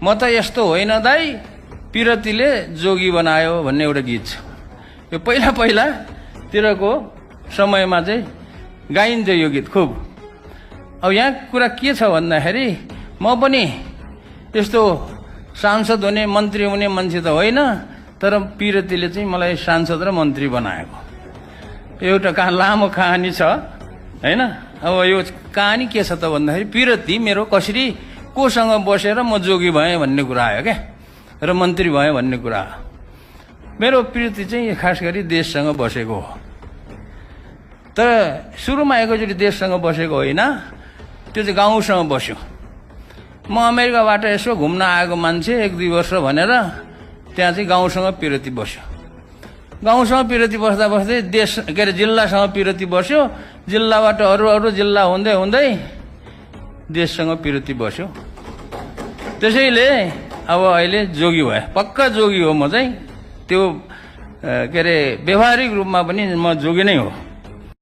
म त यस्तो होइन दाई, पिरतीले जोगी बनायो भन्ने एउटा गीत छ। यो पहिला पहिलातिरको समयमा चाहिँ गाइन्थ्यो यो गीत खुब। अब यहाँ कुरा के छ भन्दाखेरि म पनि यस्तो सांसद हुने मन्त्री हुने मान्छे त होइन, तर पिरतीले चाहिँ मलाई सांसद र मन्त्री बनाएको। एउटा लामो कहानी छ होइन। अब यो कहानी के छ त भन्दाखेरि पिरती मेरो कसरी कोसँग बसेर म जोगी भएँ भन्ने कुरा आयो क्या, र मन्त्री भएँ भन्ने कुरा। मेरो पिरती चाहिँ खास गरी देशसँग बसेको हो। तर सुरुमा एकैचोटि देशसँग बसेको होइन, त्यो चाहिँ गाउँसँग बस्यो। म अमेरिकाबाट यसो घुम्न आएको मान्छे 1-2 वर्ष भनेर त्यहाँ चाहिँ गाउँसँग पिरती बस्यो। गाउँसँग पिरती बस्दा बस्दै देश के अरे जिल्लासँग पिरती बस्यो। जिल्लाबाट अरू जिल्ला हुँदै हुँदै देशसँग पिरती बस्यो। त्यसैले अब अहिले जोगी भए, पक्का जोगी हो म चाहिँ। त्यो के अरे व्यवहारिक रूपमा पनि म जोगी नै हो।